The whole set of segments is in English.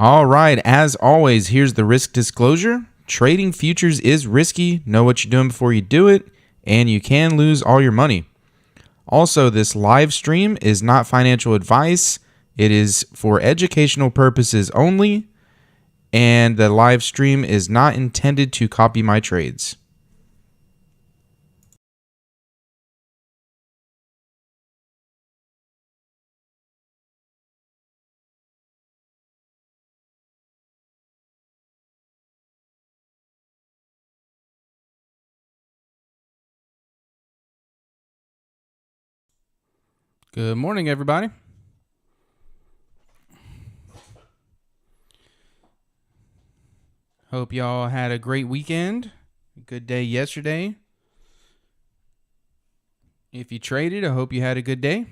All right, as always, here's the risk disclosure. Trading futures is risky. Know what you're doing before you do it, and you can lose all your money. Also, this live stream is not financial advice. It is for educational purposes only, and the live stream is not intended to copy my trades. Good morning, everybody. Hope y'all had a great weekend. Good day yesterday. If you traded, I hope you had a good day.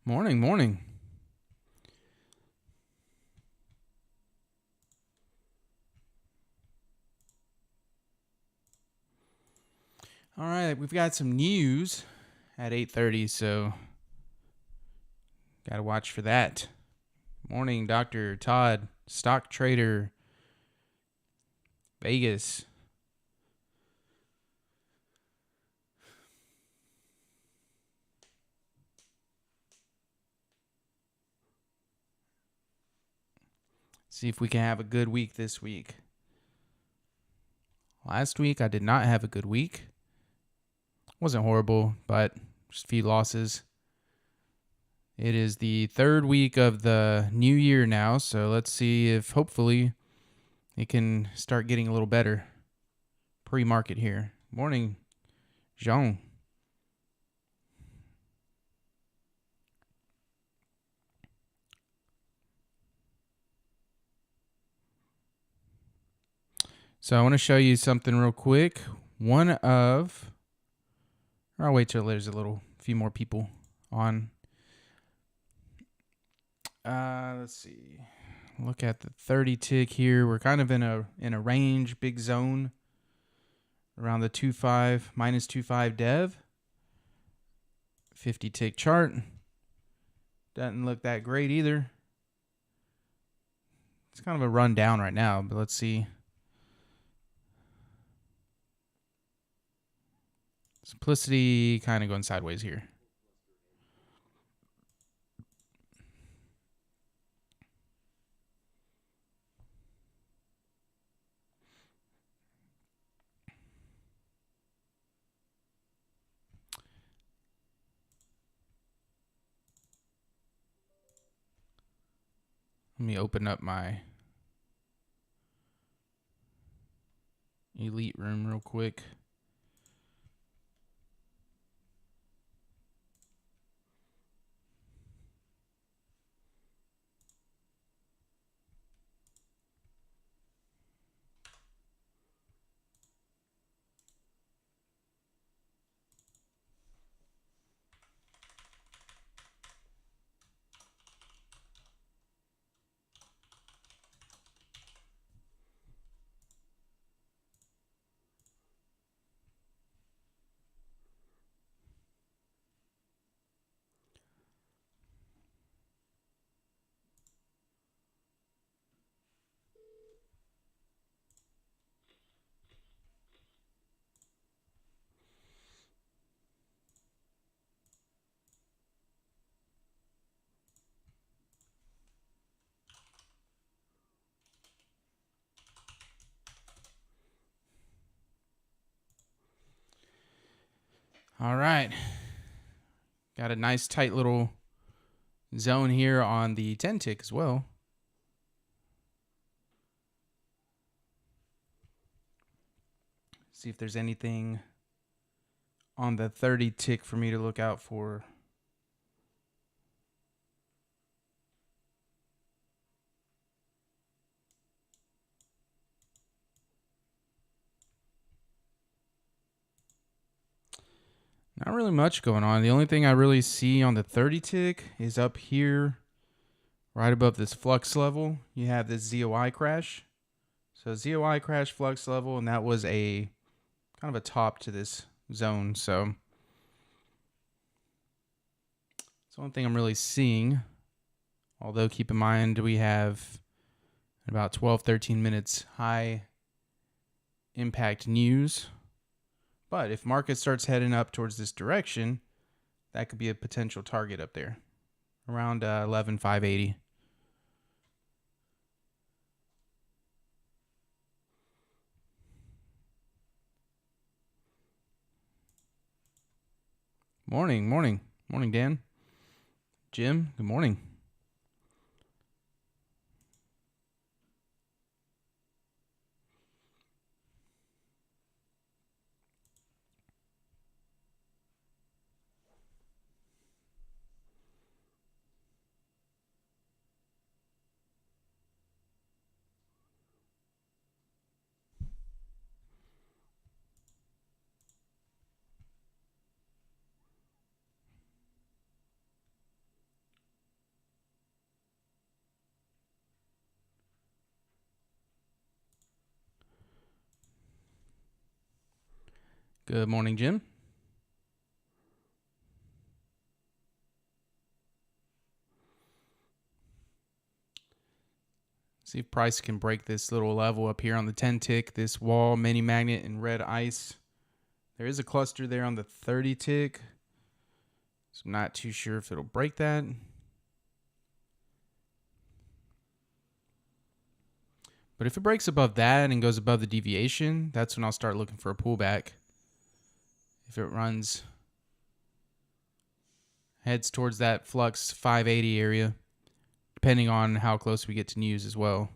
Morning. All right, we've got some news at 8:30, so got to watch for that. Morning, Dr. Todd, stock trader, Vegas. See if we can have a good week this week. Last week, I did not have a good week. Wasn't horrible, but just a few losses. It is the third week of the new year now, so let's see if hopefully it can start getting a little better. Pre-market here. Morning, Jean. So I want to show you something real quick. I'll wait till there's a few more people on. Let's see. Look at the 30 tick here. We're kind of in a range, big zone around the 2.5 minus 2.5 dev. 50 tick chart. Doesn't look that great either. It's kind of a run down right now, but let's see. Simplicity kind of going sideways here. Let me open up my elite room real quick. All right. Got a nice tight little zone here on the 10 tick as well. See if there's anything on the 30 tick for me to look out for. Not really much going on. The only thing I really see on the 30 tick is up here, right above this flux level. You have this ZOI crash. So ZOI crash, flux level, and that was a kind of a top to this zone. So it's the only thing I'm really seeing. Although keep in mind we have about 12, 13 minutes high impact news. But if market starts heading up towards this direction, that could be a potential target up there around 11,580. Morning, Dan. Jim, good morning. Good morning, Jim. See if price can break this little level up here on the 10 tick, this wall, mini magnet, and red ice. There is a cluster there on the 30 tick. So I'm not too sure if it'll break that. But if it breaks above that and goes above the deviation, that's when I'll start looking for a pullback. If it heads towards that flux 580 area, depending on how close we get to news as well.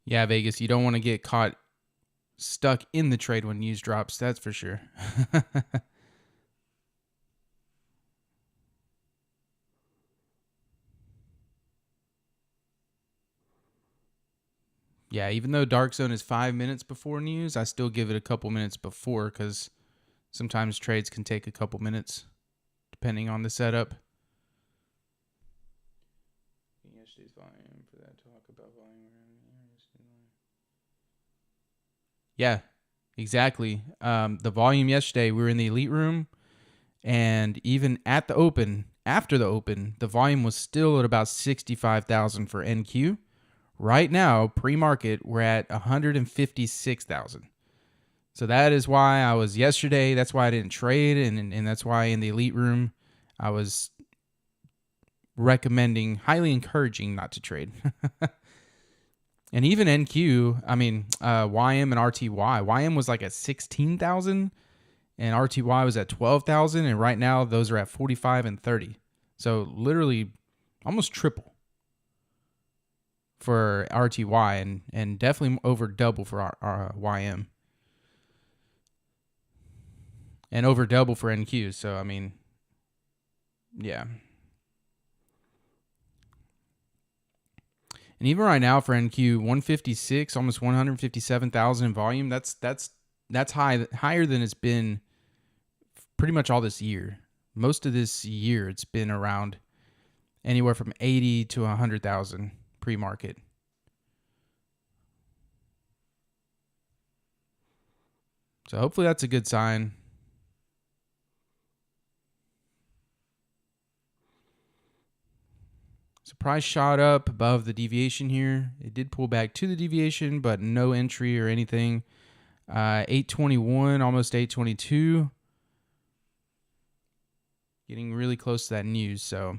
Yeah, Vegas, you don't want to get caught stuck in the trade when news drops, that's for sure. Yeah, even though dark zone is 5 minutes before news, I still give it a couple minutes before because sometimes trades can take a couple minutes depending on the setup. Yesterday's volume for that talk about volume. Yeah, exactly. The volume yesterday, we were in the elite room, and even at the open, after the open, the volume was still at about 65,000 for NQ. Right now, pre-market, we're at 156,000. So that is why I was yesterday. That's why I didn't trade, and that's why in the elite room, I was recommending, highly encouraging not to trade. And even NQ, I mean, YM and RTY. YM was like at 16,000 and RTY was at 12,000. And right now those are at 45 and 30. So literally almost triple for RTY and definitely over double for our YM. And over double for NQ. So, I mean, yeah. And even right now for NQ, 156, almost 157,000 in volume. That's higher than it's been pretty much all this year. Most of this year, it's been around anywhere from 80 to 100,000 pre-market. So hopefully that's a good sign. So price shot up above the deviation here. It did pull back to the deviation, but no entry or anything. 821, almost 822. Getting really close to that news. So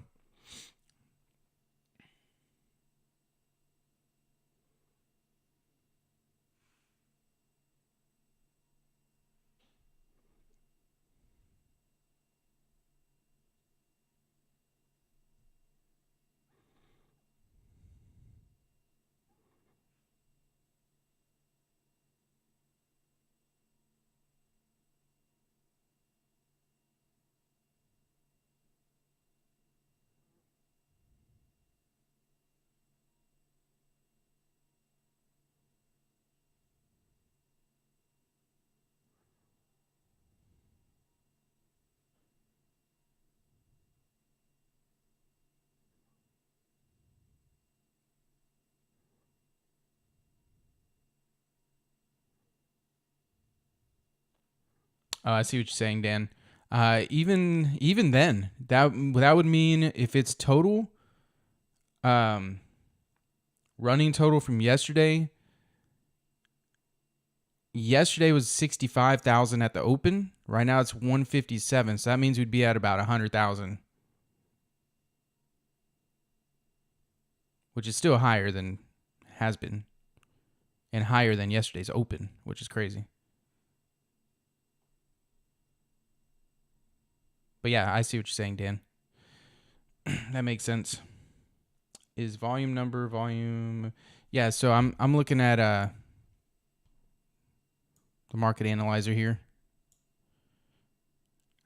Oh, I see what you're saying, Dan. Even then, that would mean if it's total, um, running total from yesterday. Yesterday was 65,000 at the open. Right now it's 157. So that means we'd be at about 100,000, which is still higher than has been, and higher than yesterday's open, which is crazy. But yeah, I see what you're saying, Dan. That makes sense. Is volume number volume? Yeah, so I'm looking at the market analyzer here.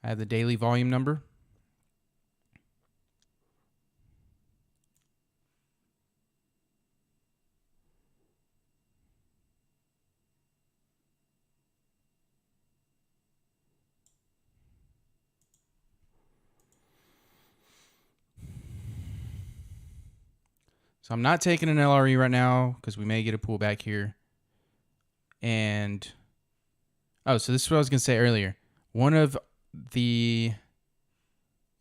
I have the daily volume number. So I'm not taking an LRE right now because we may get a pullback here. And oh, so this is what I was gonna say earlier. One of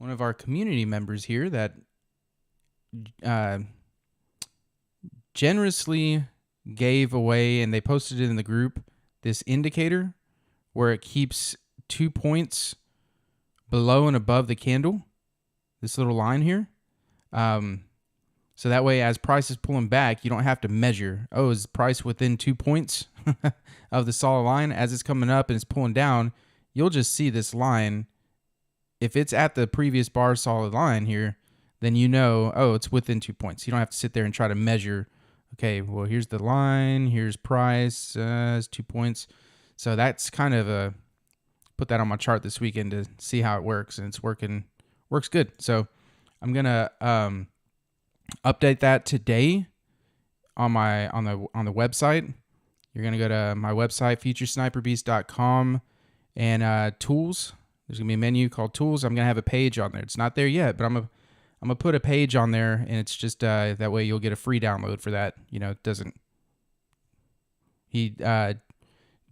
our community members here that generously gave away, and they posted it in the group, this indicator where it keeps 2 points below and above the candle, this little line here. So that way, as price is pulling back, you don't have to measure, oh, is price within 2 points of the solid line? As it's coming up and it's pulling down, you'll just see this line. If it's at the previous bar solid line here, then you know, oh, it's within 2 points. You don't have to sit there and try to measure, okay, well, here's the line, here's price, it's 2 points. So that's kind of put that on my chart this weekend to see how it works, and it's works good. So I'm gonna update that today on the website. You're gonna go to my website, futuresniperbeast.com, and tools. There's gonna be a menu called tools. I'm gonna have a page on there. It's not there yet, but I'm gonna put a page on there, and it's just that way you'll get a free download for that. You know, it doesn't. He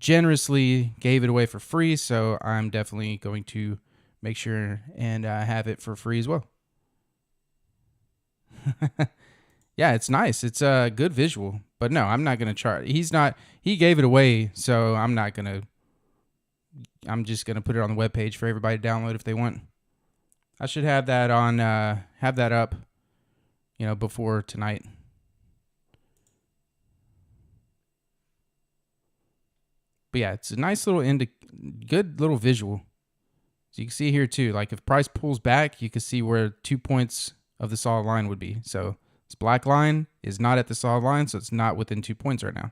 generously gave it away for free, so I'm definitely going to make sure and have it for free as well. Yeah, it's nice. It's a good visual, but no, I'm not going to charge. He gave it away, so I'm just going to put it on the webpage for everybody to download if they want. I should have that up, before tonight. But yeah, it's a nice little good little visual. So you can see here too, like if price pulls back, you can see where 2 points of the solid line would be. So this black line is not at the solid line, so it's not within 2 points right now.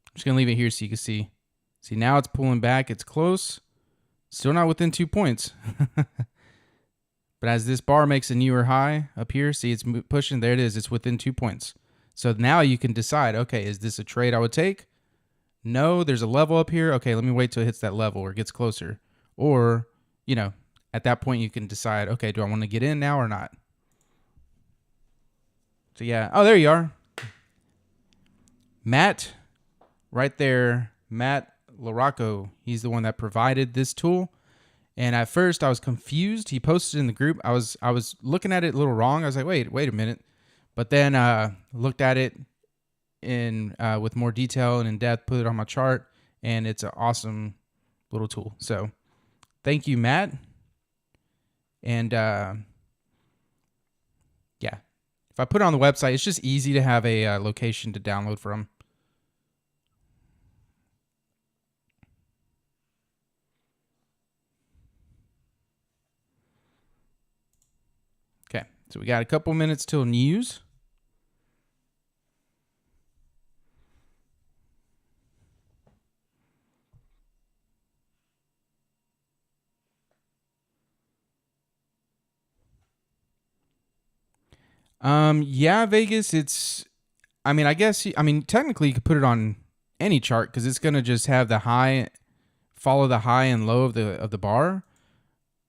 I'm just going to leave it here so you can see. See, now it's pulling back. It's close. Still not within 2 points. But as this bar makes a newer high up here, see it's pushing. There it is. It's within 2 points. So now you can decide, okay, is this a trade I would take? No, there's a level up here. Okay, let me wait till it hits that level or gets closer. Or, at that point you can decide, okay, do I want to get in now or not? So yeah. Oh, there you are. Matt, right there. Matt Larocco. He's the one that provided this tool. And at first I was confused. He posted in the group. I was looking at it a little wrong. I was like, wait a minute. But then looked at it in with more detail and in depth, put it on my chart, and it's an awesome little tool. So thank you, Matt. And yeah, if I put it on the website, it's just easy to have a location to download from. Okay, so we got a couple minutes till news. Yeah, Vegas, I guess, technically you could put it on any chart because it's going to just have the high, follow the high and low of the bar.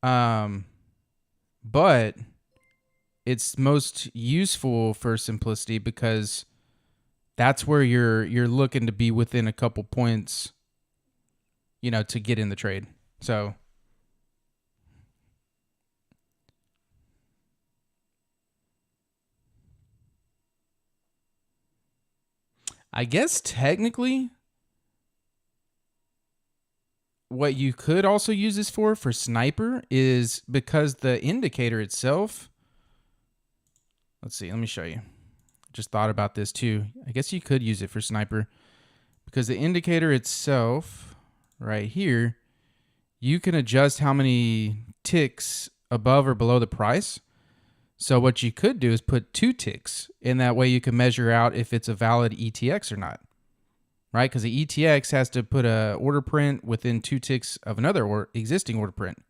But it's most useful for simplicity because that's where you're looking to be within a couple points, to get in the trade. So I guess technically what you could also use this for sniper is because the indicator itself, let's see, let me show you. Just thought about this too. I guess you could use it for sniper because the indicator itself right here, you can adjust how many ticks above or below the price. So what you could do is put 2 ticks, and that way you can measure out if it's a valid ETX or not, right? Because the ETX has to put a order print within 2 ticks of another existing order print.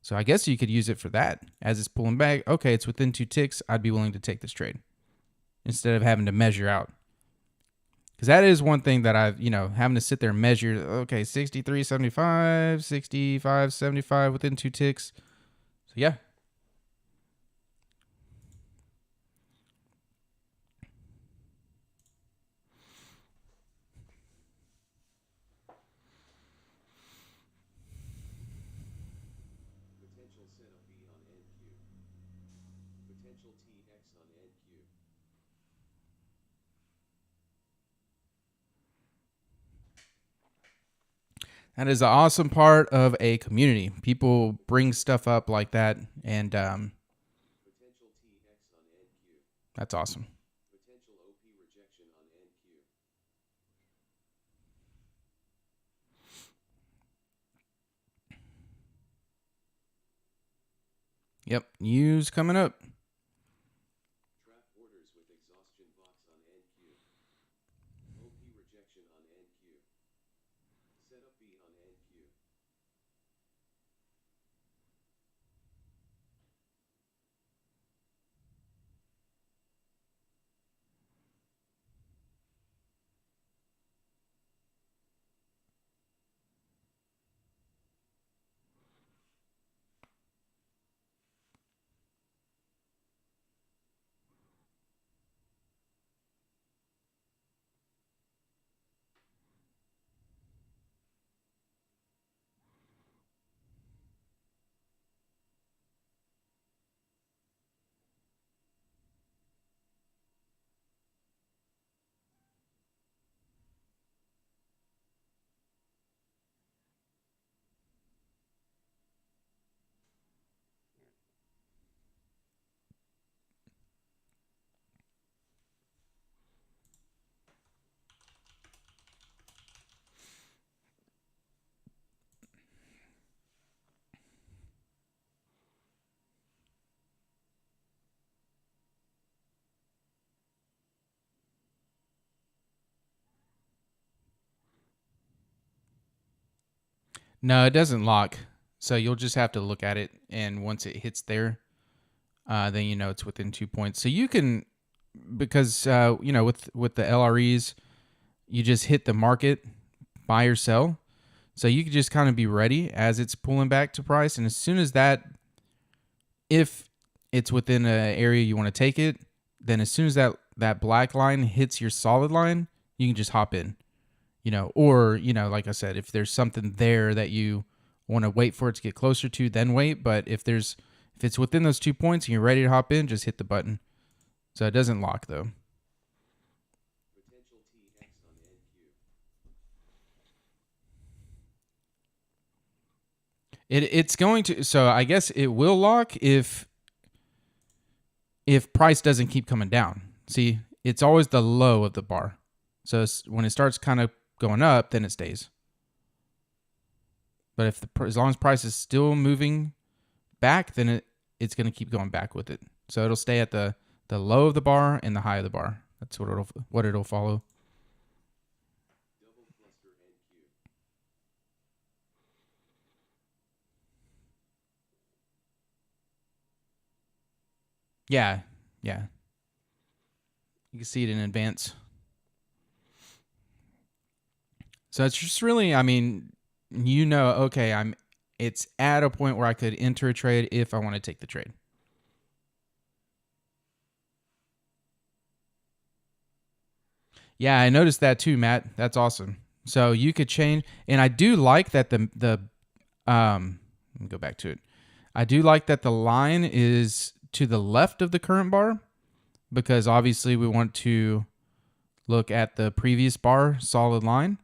So I guess you could use it for that. As it's pulling back, okay, it's within 2 ticks, I'd be willing to take this trade instead of having to measure out. Because that is one thing that I've, having to sit there and measure, okay, 63.75, 65.75 within 2 ticks. So yeah. Potential setup B on NQ. Potential TX on NQ. That is the awesome part of a community. People bring stuff up like that, and Potential TX on NQ. that's awesome. Potential OP rejection on NQ. Yep, news coming up. Trap orders with exhaustion box on NQ. OP rejection on NQ. Setup B on NQ. No, it doesn't lock. So you'll just have to look at it, and once it hits there, then it's within 2 points. So you can, because with the LREs, you just hit the market, buy or sell. So you can just kind of be ready as it's pulling back to price, and as soon as that, if it's within an area you want to take it, then as soon as that black line hits your solid line, you can just hop in. Or, like I said, if there's something there that you want to wait for it to get closer to, then wait. But if it's within those 2 points and you're ready to hop in, just hit the button. So it doesn't lock though. Potential TX on NQ. It's going to, so I guess it will lock if price doesn't keep coming down. See, it's always the low of the bar. So when it starts kind of going up, then it stays. But as long as price is still moving back, then it's going to keep going back with it. So it'll stay at the low of the bar and the high of the bar. That's what it'll follow. Double cluster NQ. Yeah. You can see it in advance. So it's just really, okay, it's at a point where I could enter a trade if I want to take the trade. Yeah, I noticed that too, Matt. That's awesome. So you could change, and I do like that let me go back to it. I do like that the line is to the left of the current bar because obviously we want to look at the previous bar solid line.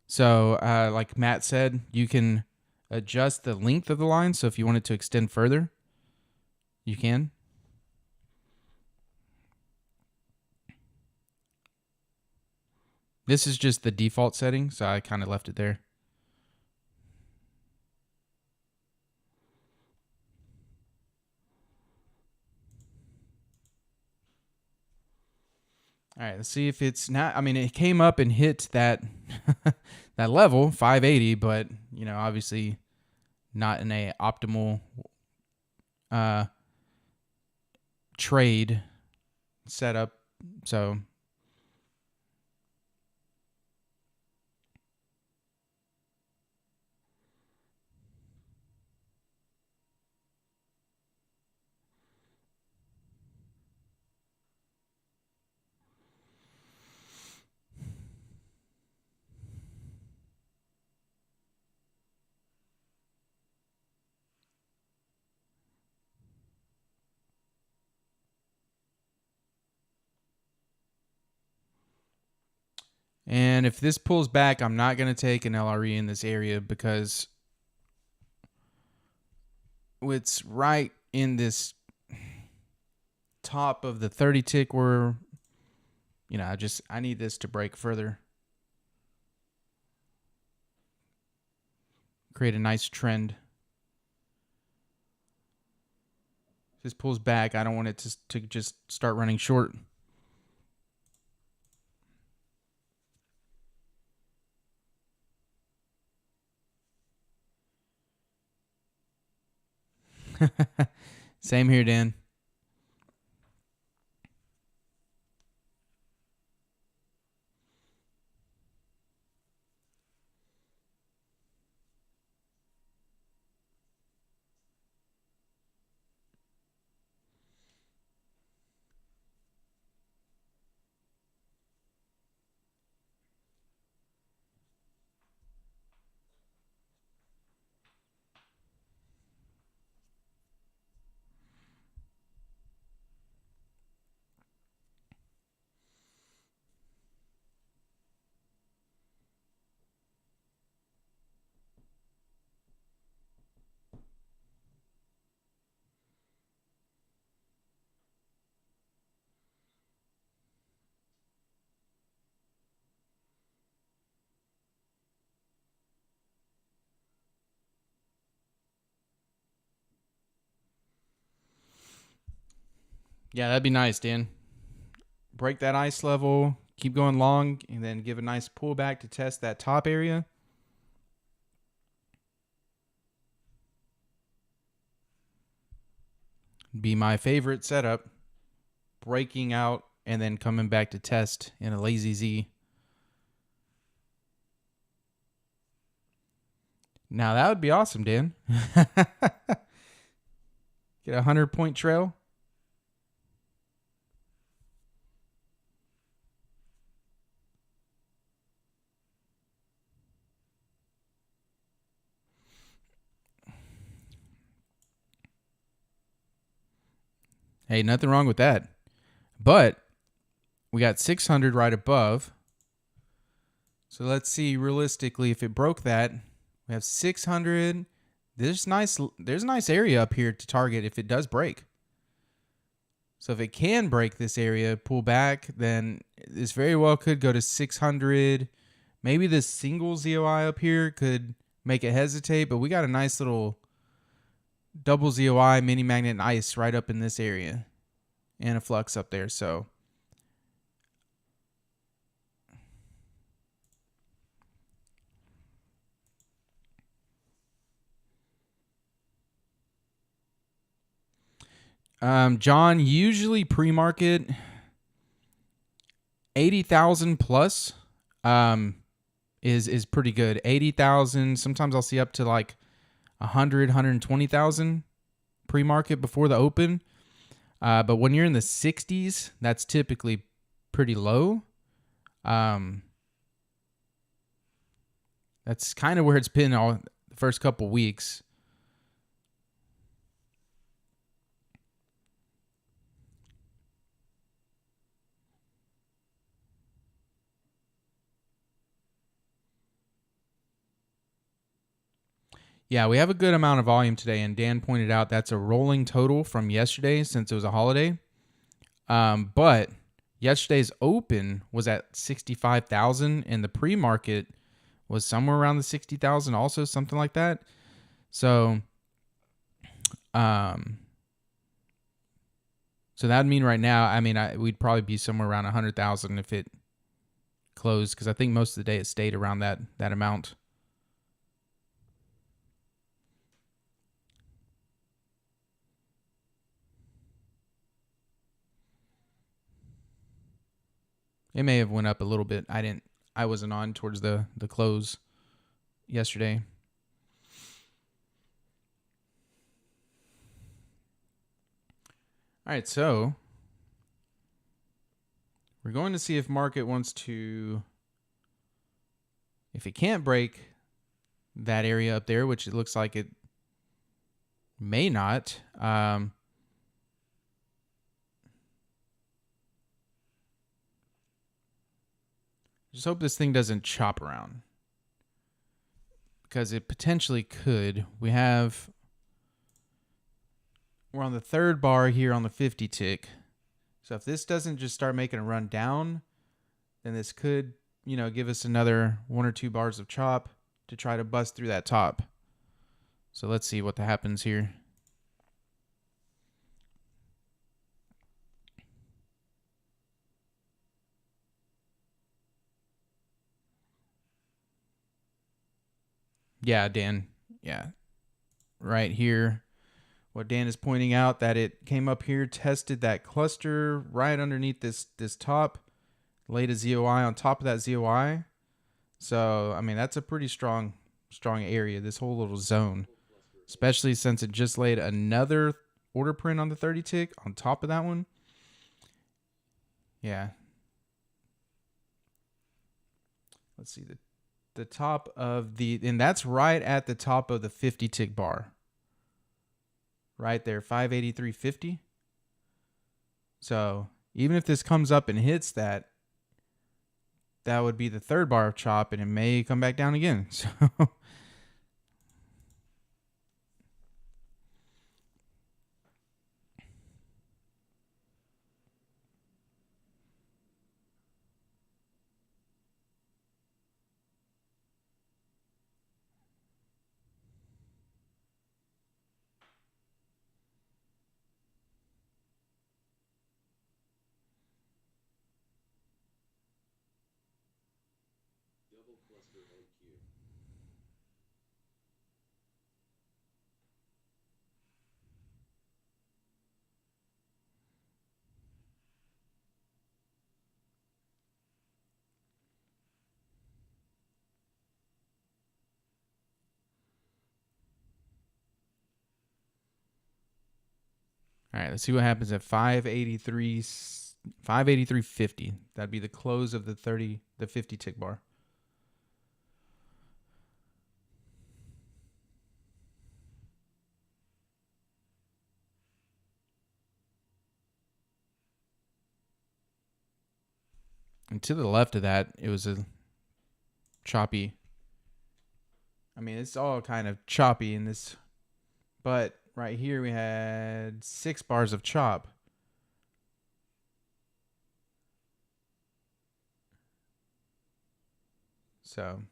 So like Matt said, you can adjust the length of the line. So if you want it to extend further, you can. This is just the default setting, so I kind of left it there. All right, let's see if it's not. I mean, it came up and hit that that level, 580, but obviously not in a optimal trade setup. So and if this pulls back, I'm not going to take an LRE in this area because it's right in this top of the 30 tick where I need this to break further. Create a nice trend. If this pulls back, I don't want it to just start running short. Same here, Dan. Yeah, that'd be nice, Dan. Break that ice level, keep going long, and then give a nice pullback to test that top area. Be my favorite setup. Breaking out and then coming back to test in a lazy Z. Now that would be awesome, Dan. Get a 100-point trail. Hey, nothing wrong with that. But we got 600 right above. So let's see realistically if it broke that. We have 600. There's a nice area up here to target if it does break. So if it can break this area, pull back, then this very well could go to 600. Maybe this single ZOI up here could make it hesitate, but we got a nice little double ZOI, mini magnet, and ice right up in this area. And a flux up there, so. John, usually pre-market 80,000 plus is pretty good. 80,000, sometimes I'll see up to like 100, 120,000 pre-market before the open. But when you're in the 60s, that's typically pretty low. That's kind of where it's been all the first couple weeks. Yeah, we have a good amount of volume today, and Dan pointed out that's a rolling total from yesterday since it was a holiday. But yesterday's open was at 65,000, and the pre-market was somewhere around the 60,000, also something like that. So, so that'd mean right now, I mean, we'd probably be somewhere around 100,000 if it closed, because I think most of the day it stayed around that amount. It may have went up a little bit. I wasn't on towards the close yesterday. All right, so we're going to see if market wants to, if it can't break that area up there, which it looks like it may not. Just hope this thing doesn't chop around, because it potentially could. We're on the third bar here on the 50 tick. So if this doesn't just start making a run down, then this could, give us another 1 or 2 bars of chop to try to bust through that top. So let's see what happens here. Yeah, Dan. Yeah. Right here. What Dan is pointing out, that it came up here, tested that cluster right underneath this top, laid a ZOI on top of that ZOI. So, I mean, that's a pretty strong area, this whole little zone, especially since it just laid another order print on the 30 tick on top of that one. Yeah. Let's see, the top of and that's right at the top of the 50 tick bar. Right there, 583.50. So even if this comes up and hits that, that would be the third bar of chop, and it may come back down again. So Double cluster NQ. all right, let's see what happens at 583.50. That'd be the close of the 50 tick bar. And to the left of that, it was a choppy. I mean, it's all kind of choppy in this, but right here we had 6 bars of chop. So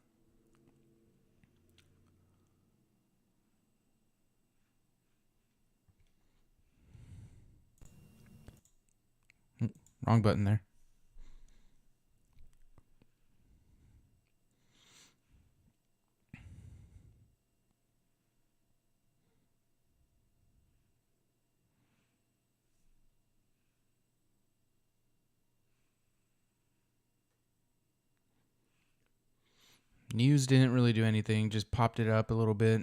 wrong button there. News didn't really do anything, just popped it up a little bit.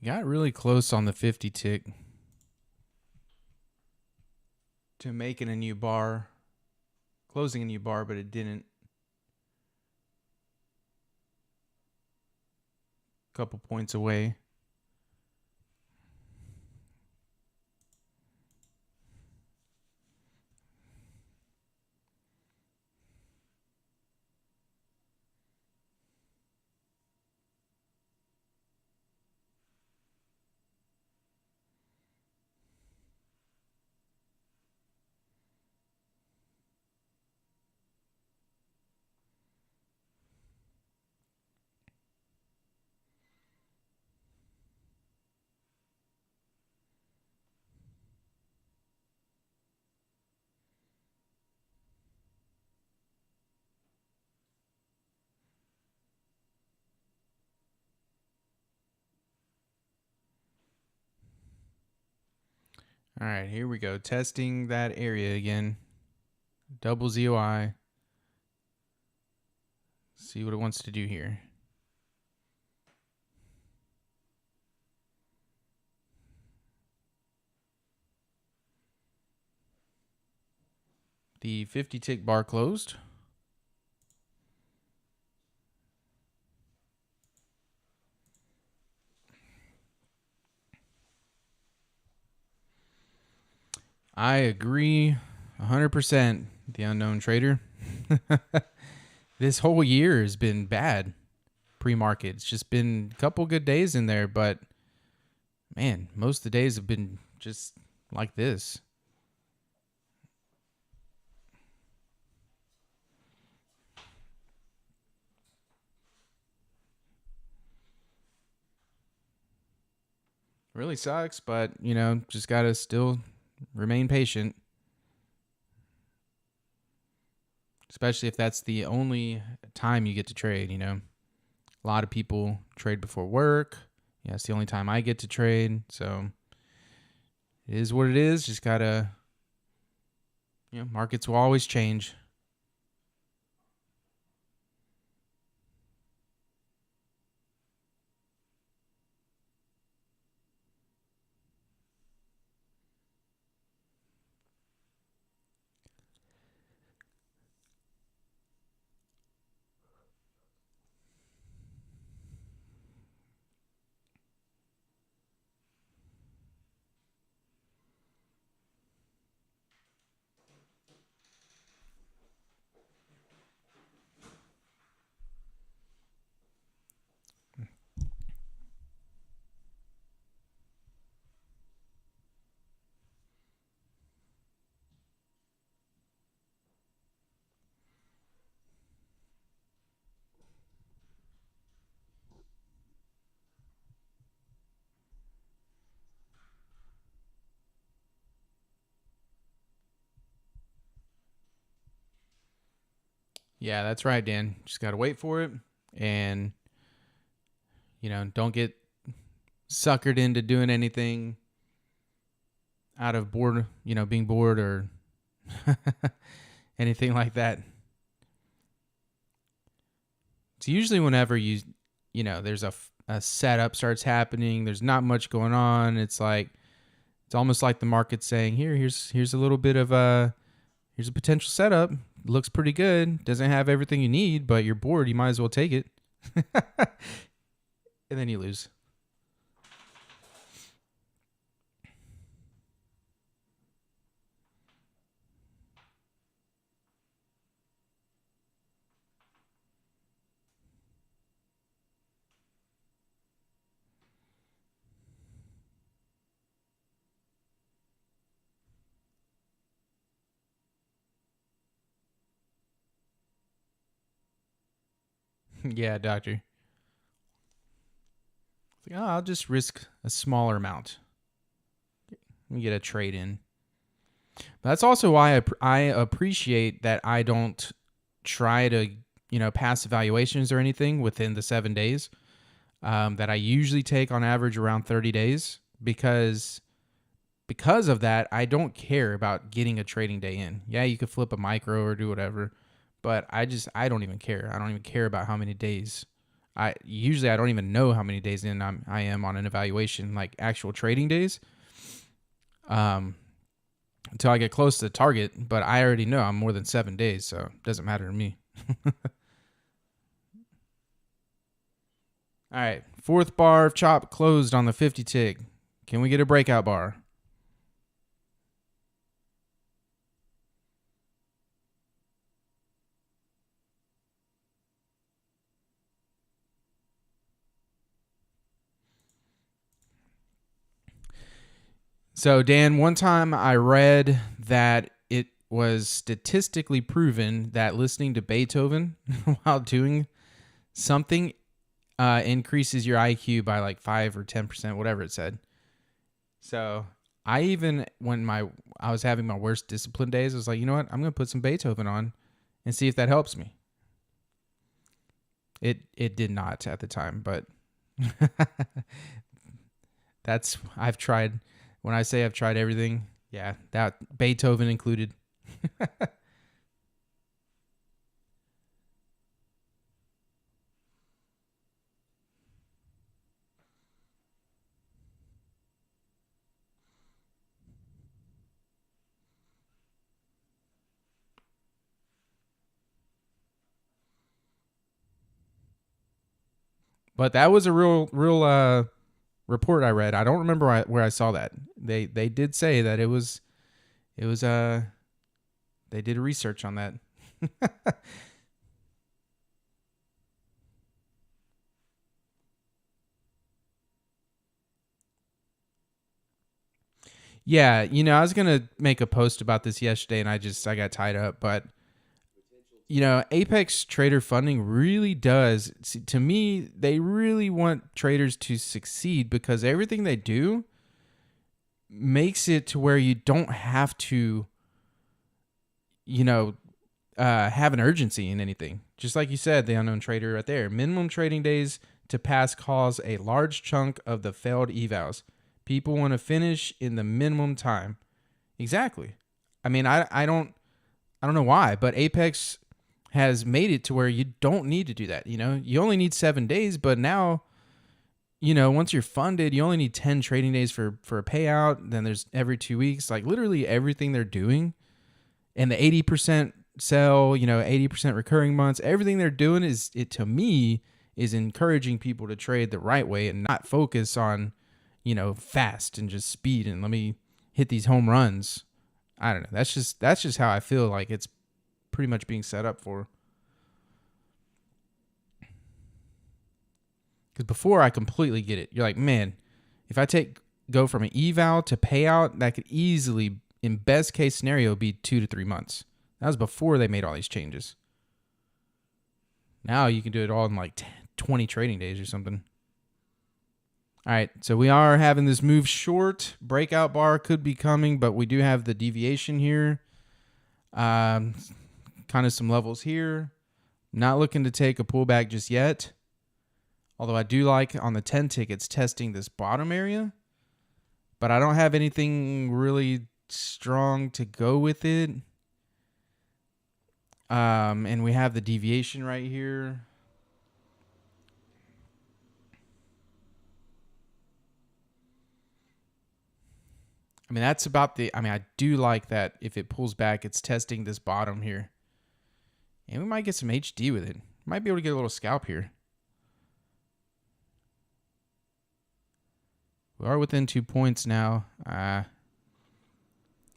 Got really close on the 50 tick to making a new bar, closing a new bar, but it didn't. Couple points away. All right, here we go. Testing that area again. Double ZOI. See what it wants to do here. The 50 tick bar closed. I agree 100%, the unknown trader. This whole year has been bad pre-market. It's just been a couple good days in there, but man, most of the days have been just like this. Really sucks, but just gotta still remain patient. Especially if that's the only time you get to trade, A lot of people trade before work. Yeah, it's the only time I get to trade. So it is what it is. Just gotta, markets will always change. Yeah, that's right, Dan. Just gotta wait for it, and don't get suckered into doing anything out of bored, being bored or anything like that. It's usually whenever there's a setup starts happening. There's not much going on. It's almost like the market's saying, here's a little bit of here's a potential setup. Looks pretty good. Doesn't have everything you need, but you're bored. You might as well take it. And then you lose. Yeah, doctor. I'll just risk a smaller amount. Let me get a trade in. That's also why I appreciate that I don't try to, pass evaluations or anything within the 7 days that I usually take on average around 30 days because of that, I don't care about getting a trading day in. Yeah, you could flip a micro or do whatever, but I don't even care. I don't even care about how many days I don't even know how many days in I am on an evaluation, like actual trading days, until I get close to the target. But I already know I'm more than 7 days, so it doesn't matter to me. All right, fourth bar of chop closed on the 50 tick. Can we get a breakout bar? So, Dan, one time I read that it was statistically proven that listening to Beethoven while doing something increases your IQ by like 5 or 10%, whatever it said. So, I even, when I was having my worst discipline days, I was like, you know what? I'm going to put some Beethoven on and see if that helps me. It did not at the time, but I've tried. When I say I've tried everything, yeah, that Beethoven included. But that was a real report I read. I don't remember where I saw that. They did say that it was they did research on that. Yeah, I was gonna make a post about this yesterday, and I got tied up. But Apex Trader Funding really does. To me, they really want traders to succeed because everything they do makes it to where you don't have to, have an urgency in anything. Just like you said, the unknown trader right there. Minimum trading days to pass cause a large chunk of the failed evals. People want to finish in the minimum time. Exactly. I mean, I don't know why, but Apex has made it to where you don't need to do that. You only need 7 days, but now, once you're funded, you only need 10 trading days for a payout. Then there's every 2 weeks, like literally everything they're doing, and the 80% sell, 80% recurring months, everything they're doing to me is encouraging people to trade the right way and not focus on, fast and just speed and let me hit these home runs. I don't know. That's just how I feel like it's pretty much being set up for. Because before I completely get it. You're like, man, if I go from an eval to payout, that could easily, in best case scenario, be 2 to 3 months. That was before they made all these changes. Now you can do it all in like 20 trading days or something. All right, so we are having this move short. Breakout bar could be coming, but we do have the deviation here. Kind of some levels here. Not looking to take a pullback just yet. Although I do like on the 10 tickets testing this bottom area. But I don't have anything really strong to go with it. And we have the deviation right here. I mean, that's about I do like that if it pulls back, it's testing this bottom here. And we might get some HD with it. Might be able to get a little scalp here. We are within 2 points now.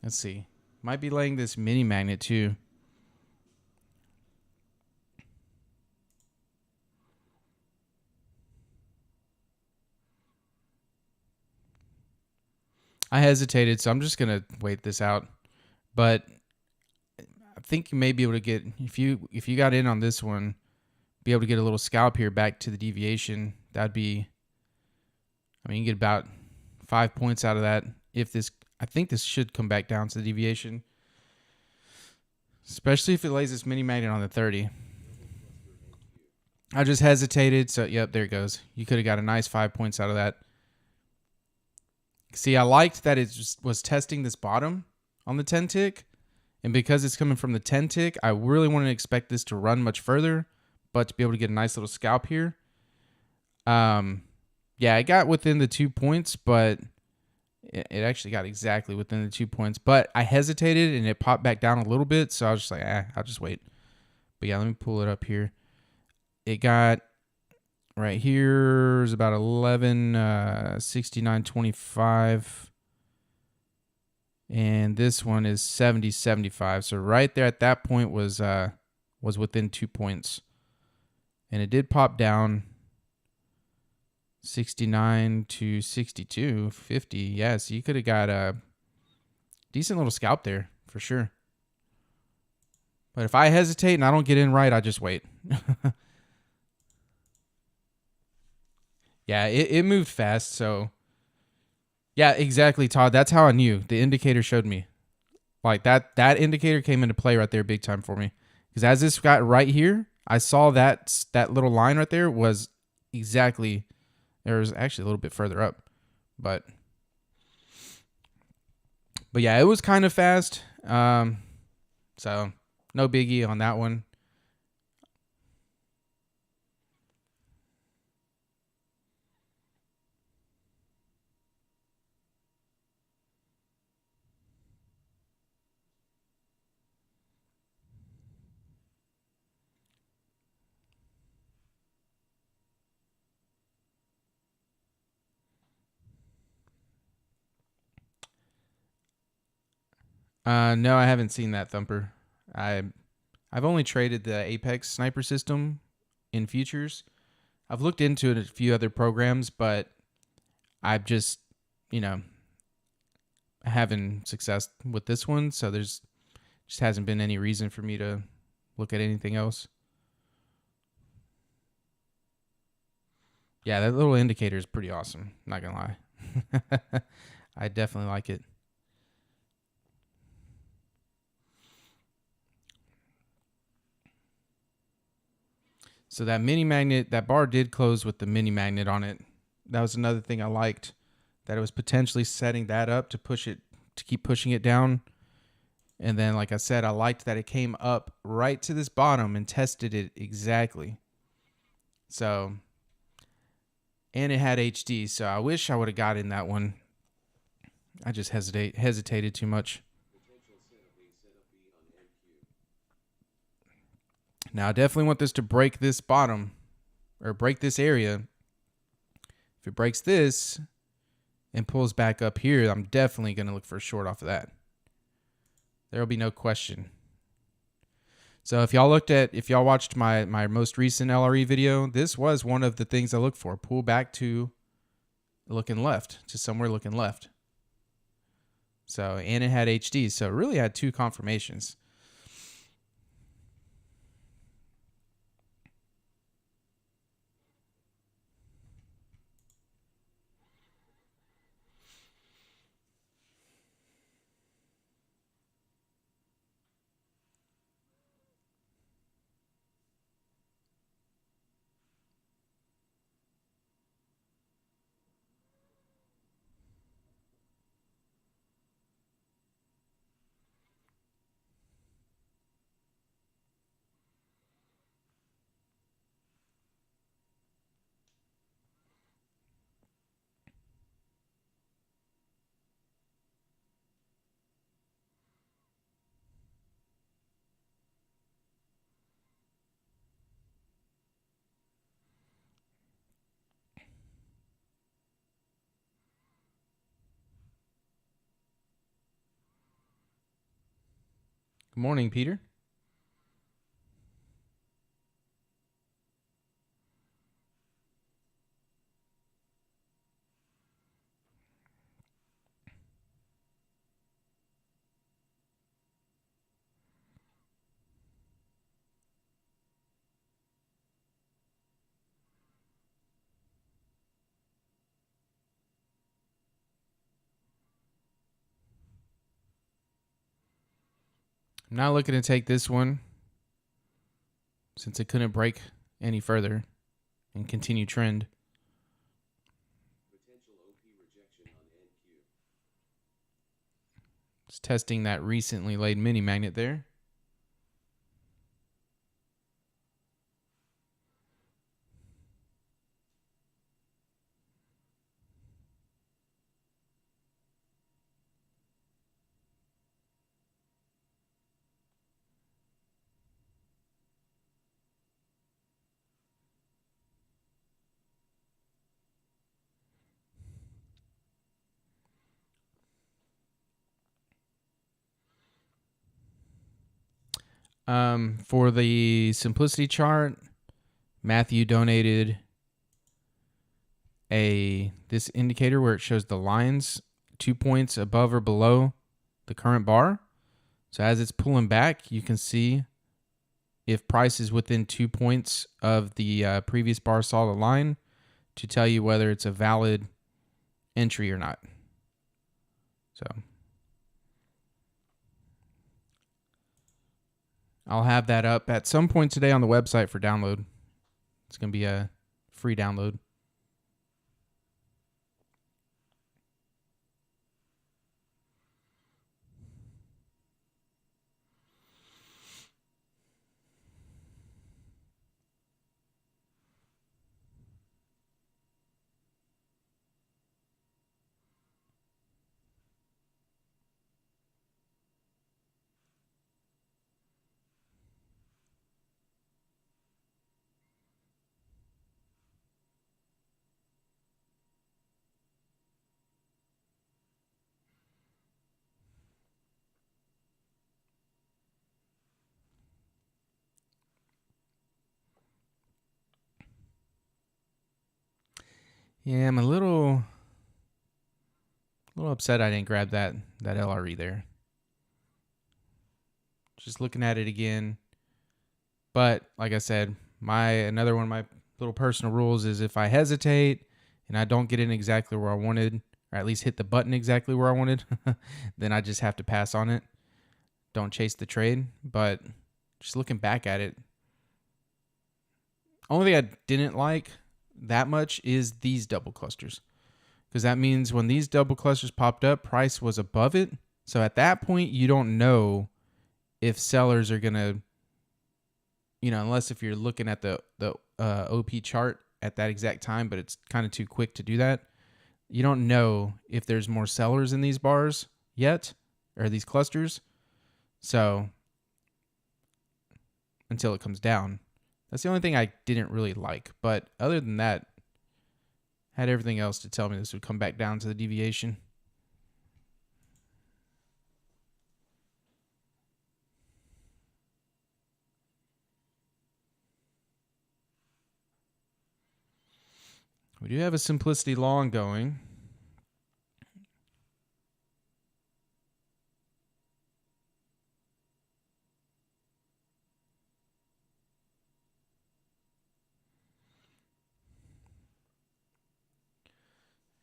Let's see. Might be laying this mini magnet too. I hesitated, so I'm just going to wait this out. But I think you may be able to get, if you got in on this one, be able to get a little scalp here back to the deviation. That'd be, you get about 5 points out of that. I think this should come back down to the deviation. Especially if it lays this mini magnet on the 30. I just hesitated, so yep, there it goes. You could have got a nice 5 points out of that. See, I liked that it just was testing this bottom on the 10 tick. And because it's coming from the 10 tick, I really wanted to expect this to run much further, but to be able to get a nice little scalp here. Yeah, it got within the 2 points, but it actually got exactly within the 2 points. But I hesitated and it popped back down a little bit, so I was just like, I'll just wait. But yeah, let me pull it up here. It got right here is about 1169.25. And this one is 70.75. So right there at that point was within 2 points. And it did pop down 69 to 62.50. Yeah, so you could have got a decent little scalp there for sure. But if I hesitate and I don't get in right, I just wait. Yeah, it moved fast. So yeah, exactly, Todd. That's how I knew. The indicator showed me. Like that indicator came into play right there big time for me. Because as this got right here, I saw that little line right there was exactly, there was actually a little bit further up. But yeah, it was kind of fast. So no biggie on that one. No, I haven't seen that Thumper. I've only traded the Apex sniper system in futures. I've looked into it a few other programs, but I've just, you know, having success with this one, so there's just hasn't been any reason for me to look at anything else. Yeah, that little indicator is pretty awesome. Not gonna lie. I definitely like it. So that mini magnet, that bar did close with the mini magnet on it. That was another thing I liked, that it was potentially setting that up to push it, to keep pushing it down. And then, like I said, I liked that it came up right to this bottom and tested it exactly. So, and it had HD. So I wish I would have got in that one. I just hesitated too much. Now I definitely want this to break this bottom, or break this area. If it breaks this and pulls back up here, I'm definitely going to look for a short off of that. There will be no question. So if y'all watched my most recent LRE video, this was one of the things I looked for. Pull back to looking left, to somewhere looking left. So, and it had HD, so it really had two confirmations. Good morning, Peter. I'm not looking to take this one since it couldn't break any further and continue trend. Just testing that recently laid mini magnet there. For the simplicity chart, Matthew donated this indicator where it shows the lines 2 points above or below the current bar. So as it's pulling back, you can see if price is within 2 points of the previous bar solid line to tell you whether it's a valid entry or not. So I'll have that up at some point today on the website for download. It's going to be a free download. Yeah, I'm a little upset I didn't grab that LRE there. Just looking at it again. But like I said, another one of my little personal rules is if I hesitate and I don't get in exactly where I wanted, or at least hit the button exactly where I wanted, then I just have to pass on it. Don't chase the trade. But just looking back at it, only thing I didn't like that much is these double clusters, because that means when these double clusters popped up, price was above it. So at that point, you don't know if sellers are gonna, unless if you're looking at the OP chart at that exact time, but it's kind of too quick to do that. You don't know if there's more sellers in these bars yet, or these clusters. So until it comes down. That's the only thing I didn't really like. But other than that, had everything else to tell me this would come back down to the deviation. We do have a simplicity long going.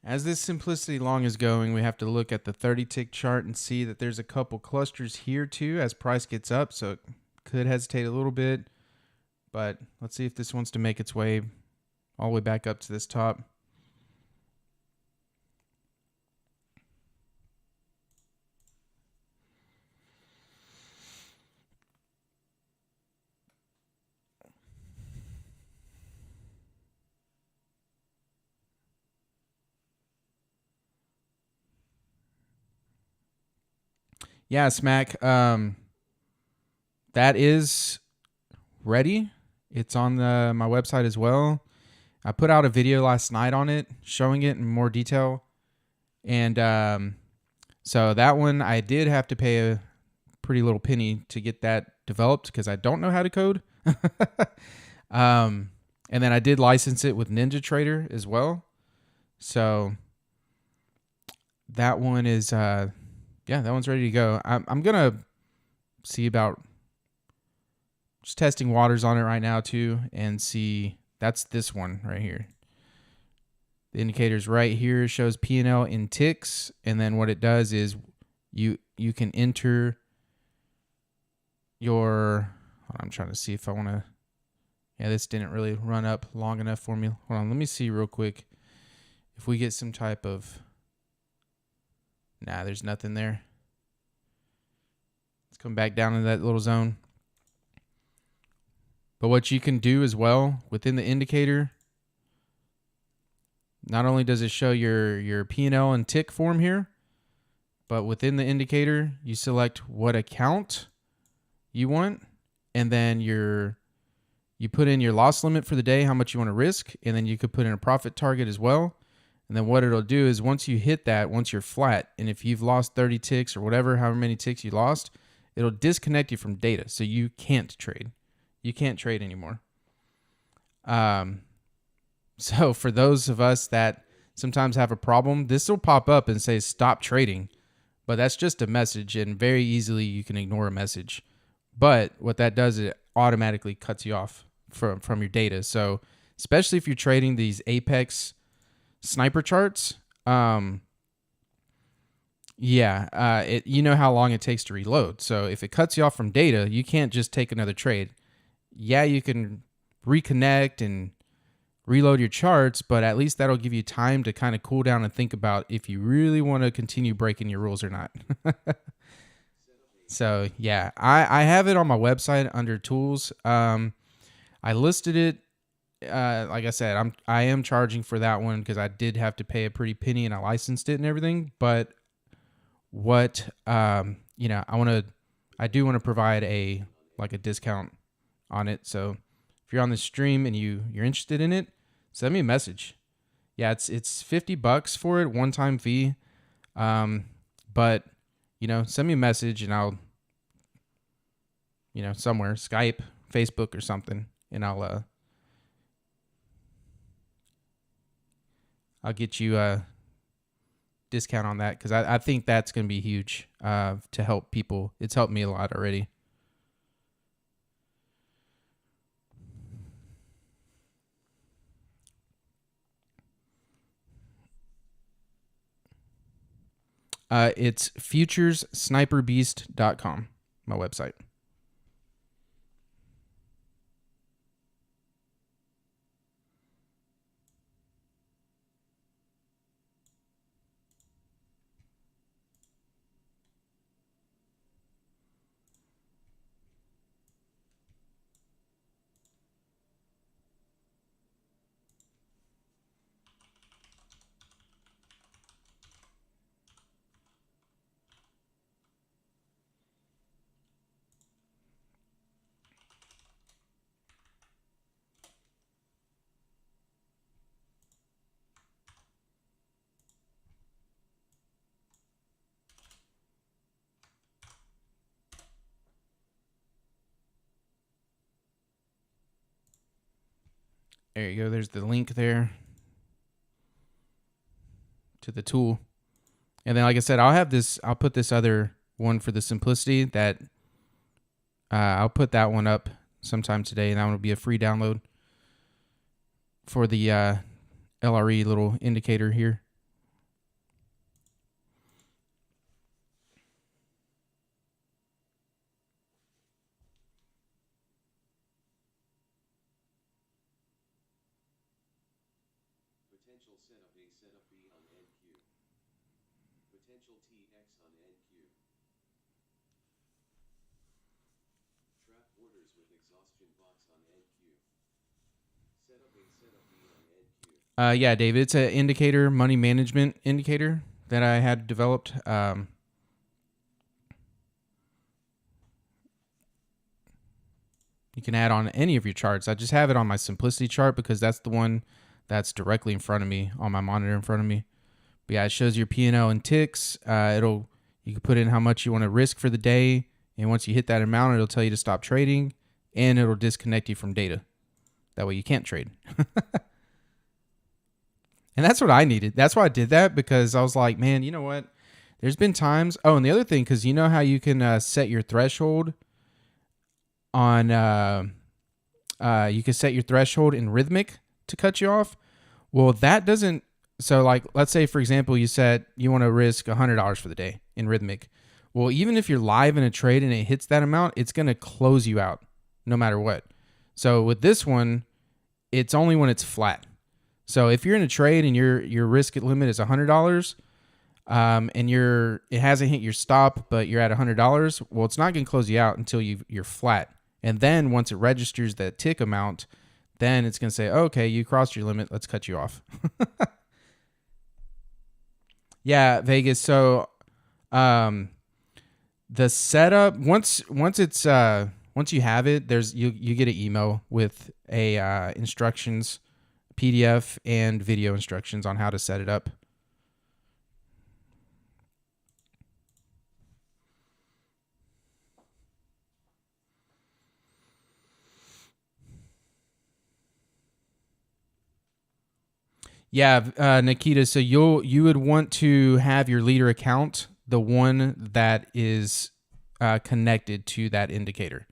As this simplicity long is going, we have to look at the 30-tick chart and see that there's a couple clusters here too as price gets up, so it could hesitate a little bit. But let's see if this wants to make its way all the way back up to this top. Yeah, Smack. That is ready. It's on my website as well. I put out a video last night on it, showing it in more detail. And so that one, I did have to pay a pretty little penny to get that developed because I don't know how to code. And then I did license it with NinjaTrader as well. So that one is, that one's ready to go. I'm going to see about just testing waters on it right now too and see. That's this one right here. The indicator's right here, shows P&L in ticks, and then what it does is you can enter your, I'm trying to see if I want to, this didn't really run up long enough for me. Hold on, let me see real quick if we get some type of, nah, there's nothing there. Let's come back down to that little zone. But what you can do as well within the indicator, not only does it show your P&L and tick form here, but within the indicator, you select what account you want, and then you put in your loss limit for the day, how much you want to risk, and then you could put in a profit target as well. And then what it'll do is once you hit that, once you're flat, and if you've lost 30 ticks or whatever, however many ticks you lost, it'll disconnect you from data, so you can't trade. You can't trade anymore. So for those of us that sometimes have a problem, this will pop up and say stop trading, but that's just a message, and very easily you can ignore a message. But what that does, it automatically cuts you off from your data. So especially if you're trading these Apex sniper charts, you know how long it takes to reload. So if it cuts you off from data, you can't just take another trade. Yeah, you can reconnect and reload your charts, but at least that'll give you time to kind of cool down and think about if you really want to continue breaking your rules or not. So yeah, I have it on my website under tools. I listed it. Like I said, I am charging for that one because I did have to pay a pretty penny and I licensed it and everything. But what I do want to provide a discount on it. So if you're on the stream and you're interested in it, send me a message. Yeah, it's $50 for it, one-time fee. But send me a message and I'll somewhere, Skype, Facebook or something, and I'll get you a discount on that, because I think that's going to be huge to help people. It's helped me a lot already. It's futuressniperbeast.com, my website. There you go. There's the link there to the tool. And then, like I said, I'll put this other one for the simplicity that I'll put that one up sometime today, and that one will be a free download for the LRE little indicator here. Potential setup A, setup B on NQ. Potential TX on NQ. Trap orders with exhaustion box on NQ. Setup A, setup B on NQ. Yeah, David, it's an indicator, money management indicator that I had developed. You can add on any of your charts. I just have it on my simplicity chart because that's the one that's directly in front of me on my monitor in front of me. But yeah, it shows your P&L and ticks. You can put in how much you want to risk for the day, and once you hit that amount, it'll tell you to stop trading, and it'll disconnect you from data. That way you can't trade. And that's what I needed. That's why I did that, because I was like, man, you know what? There's been times. Oh, and the other thing, because you know how you can set your threshold on you can set your threshold in Rhythmic to cut you off. Well, that doesn't. So like, let's say for example, you said you want to risk $100 for the day in Rhythmic. Well, even if you're live in a trade and it hits that amount, it's going to close you out no matter what. So with this one, it's only when it's flat. So if you're in a trade and your risk limit is $100, and it hasn't hit your stop, but you're at $100, well, it's not going to close you out until you're flat. And then once it registers that tick amount, then it's going to say, okay, you crossed your limit. Let's cut you off. Yeah, Vegas. So, the setup, once you have it, you get an email with a instructions, PDF and video instructions on how to set it up. Yeah, Nikita. So you would want to have your leader account the one that is connected to that indicator.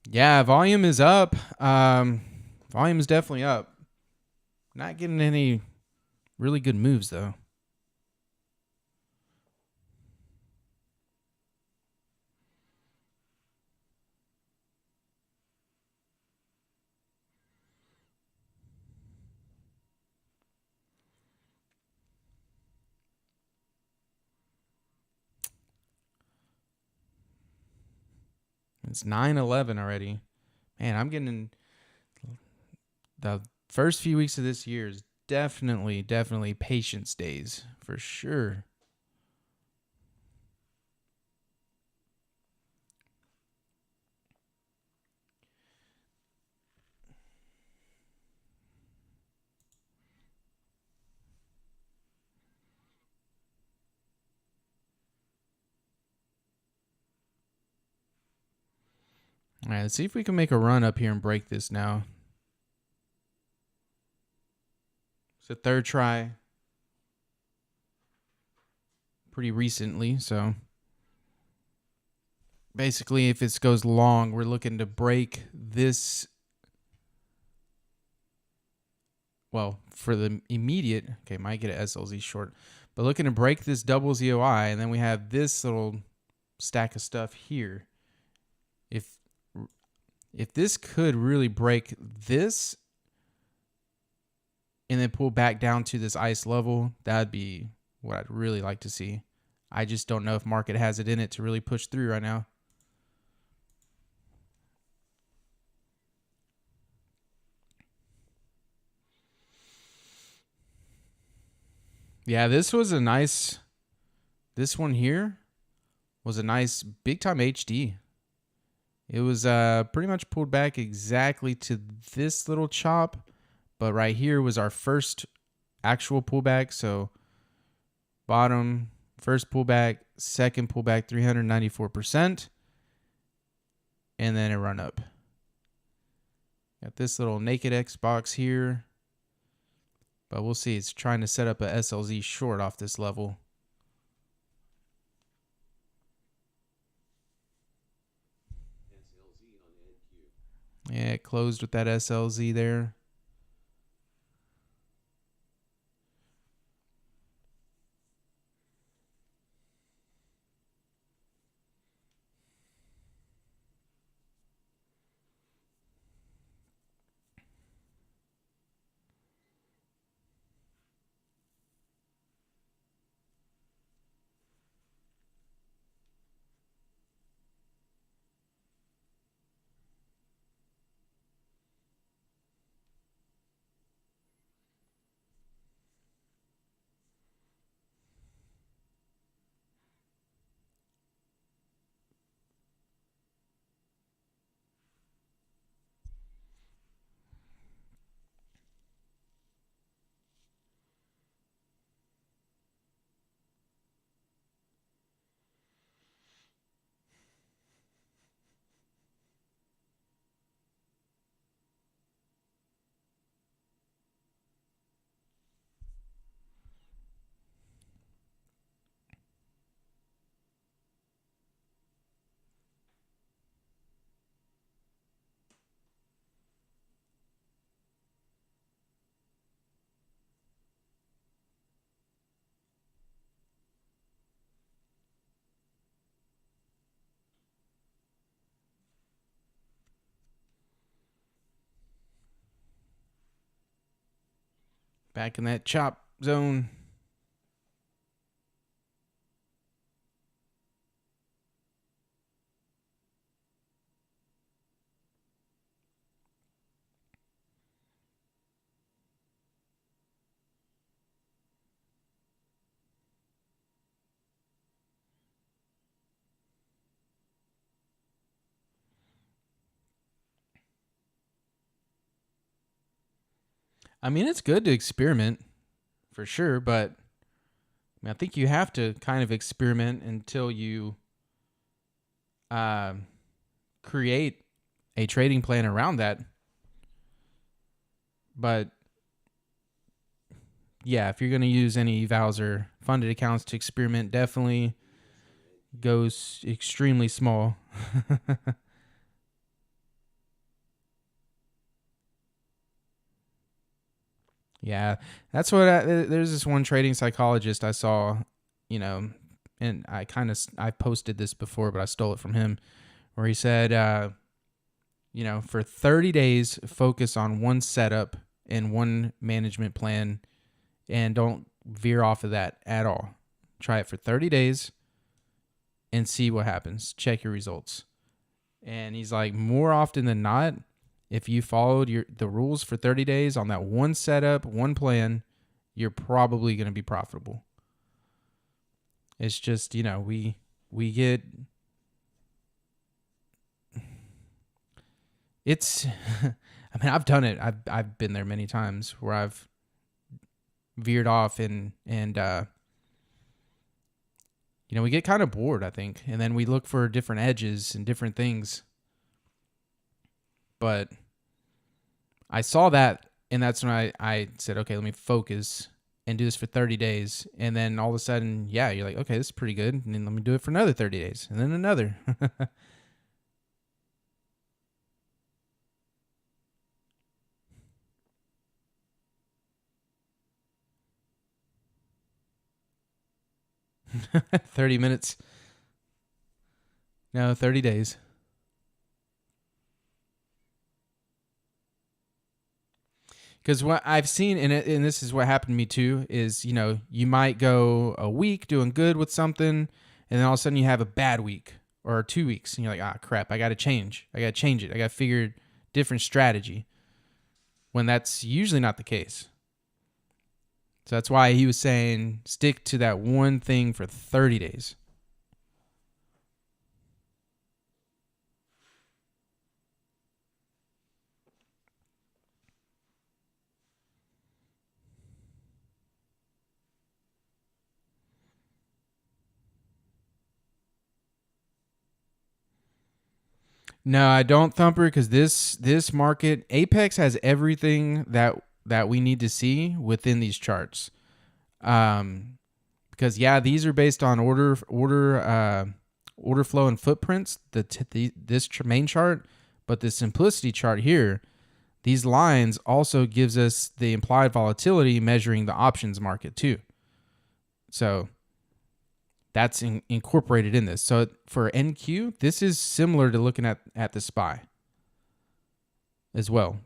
Yeah, volume is up. Volume is definitely up. Not getting any really good moves though. It's 9/11 already. Man, I'm getting the first few weeks of this year is definitely patience days for sure. All right, let's see if we can make a run up here and break this now. It's a third try. Pretty recently, so basically if this goes long, we're looking to break this. Well, for the immediate, okay, might get an SLZ short, but looking to break this double ZOI, and then we have this little stack of stuff here. If this could really break this and then pull back down to this ice level, that'd be what I'd really like to see. I just don't know if market has it in it to really push through right now. Yeah, this one here was a nice big time HD. It was pretty much pulled back exactly to this little chop, but right here was our first actual pullback. So bottom, first pullback, second pullback, 394%, and then a run up. Got this little naked X box here, but we'll see. It's trying to set up a SLZ short off this level. SLZ on NQ. Yeah, it closed with that SLZ there. Back in that chop zone. I mean, it's good to experiment for sure, but I think you have to kind of experiment until you uh, create a trading plan around that. But yeah, if you're going to use any evals or funded accounts to experiment, definitely goes extremely small. Yeah, that's what there's this one trading psychologist I saw, you know, and I posted this before, but I stole it from him, where he said, for 30 days, focus on one setup and one management plan, and don't veer off of that at all. Try it for 30 days and see what happens. Check your results. And he's like, more often than not, if you followed the rules for 30 days on that one setup, one plan, you're probably going to be profitable. It's just, we get it's I mean, I've done it. I've been there many times where I've veered off and we get kind of bored, I think, and then we look for different edges and different things. But I saw that, and that's when I said, okay, let me focus and do this for 30 days. And then all of a sudden, yeah, you're like, okay, this is pretty good. And then let me do it for another 30 days and then another. 30 minutes. No, 30 days. Because what I've seen, and this is what happened to me too, is, you might go a week doing good with something, and then all of a sudden you have a bad week or 2 weeks, and you're like, ah, crap, I got to change. I got to change it. I got to figure different strategy, when that's usually not the case. So that's why he was saying stick to that one thing for 30 days. No, I don't, Thumper, because this market, Apex has everything that we need to see within these charts. Because yeah, these are based on order flow and footprints. This main chart, but the simplicity chart here, these lines also gives us the implied volatility measuring the options market too. So that's incorporated in this. So for NQ, this is similar to looking at the SPY as well.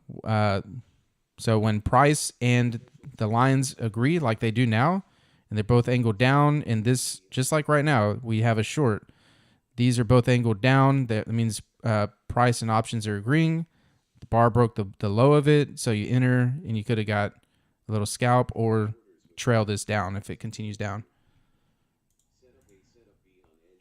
So when price and the lines agree like they do now, and they're both angled down, and this, just like right now, we have a short. These are both angled down. That means price and options are agreeing. The bar broke the low of it, so you enter, and you could have got a little scalp or trail this down if it continues down. Setup A, setup B on NQ.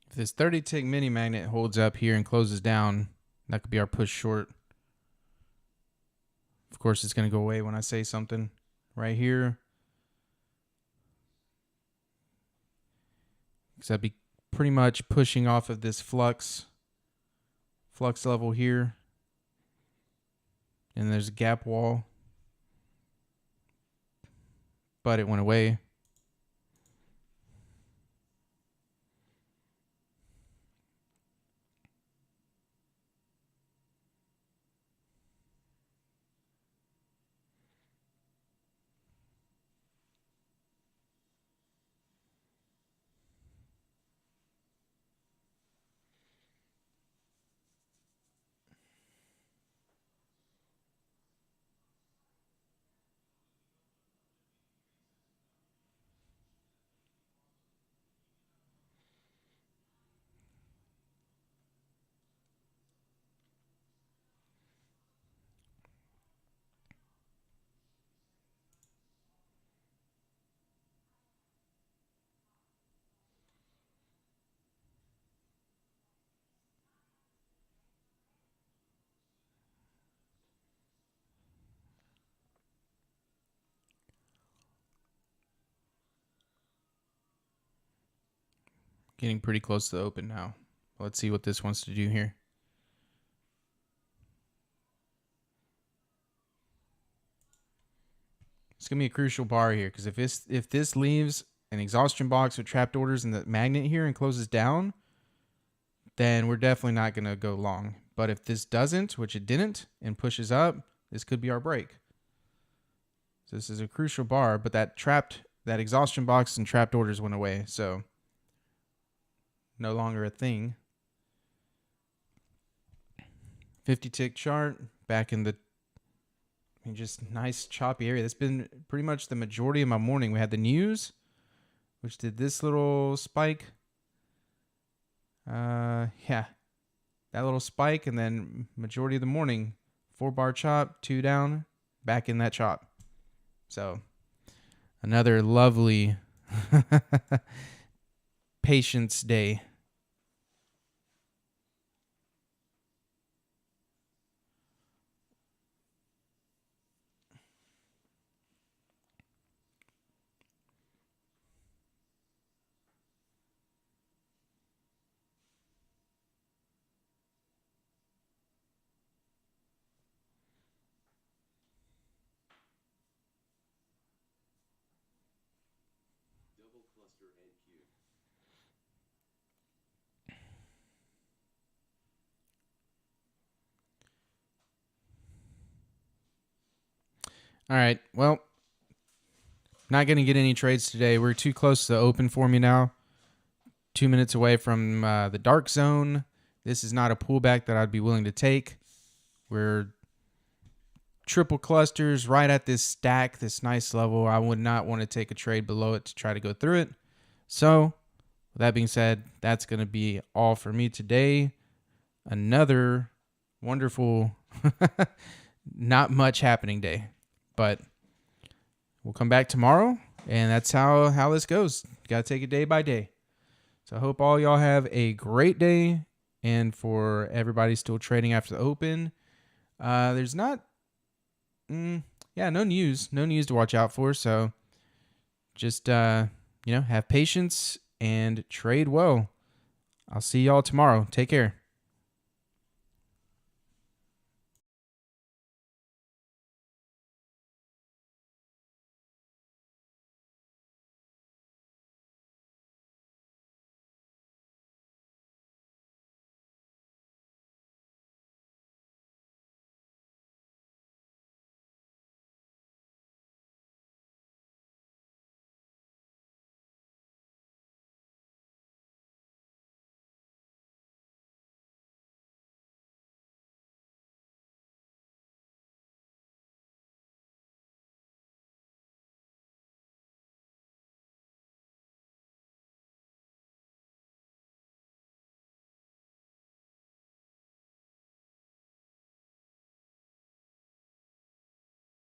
If this 30 tick mini magnet holds up here and closes down, that could be our push short. Of course, it's going to go away when I say something right here, because I'd be pretty much pushing off of this flux level here. And there's a gap wall, but it went away. Getting pretty close to the open now. Let's see what this wants to do here. It's going to be a crucial bar here, because if this leaves an exhaustion box with trapped orders and the magnet here and closes down, then we're definitely not going to go long. But if this doesn't, which it didn't, and pushes up, this could be our break. So this is a crucial bar, but that exhaustion box and trapped orders went away, so no longer a thing. 50 tick chart back in the just nice choppy area. That's been pretty much the majority of my morning. We had the news, which did this little spike. Yeah, that little spike, and then majority of the morning, 4-bar chop, 2 down, back in that chop. So another lovely patience day. Double cluster NQ. All right, well, not going to get any trades today. We're too close to the open for me now. 2 minutes away from the dark zone. This is not a pullback that I'd be willing to take. We're triple clusters right at this stack, this nice level. I would not want to take a trade below it to try to go through it. So, with that being said, that's going to be all for me today. Another wonderful, not much happening day. But we'll come back tomorrow, and that's how this goes. Got to take it day by day. So I hope all y'all have a great day, and for everybody still trading after the open, there's not, no news to watch out for. So just, have patience and trade well. I'll see y'all tomorrow. Take care.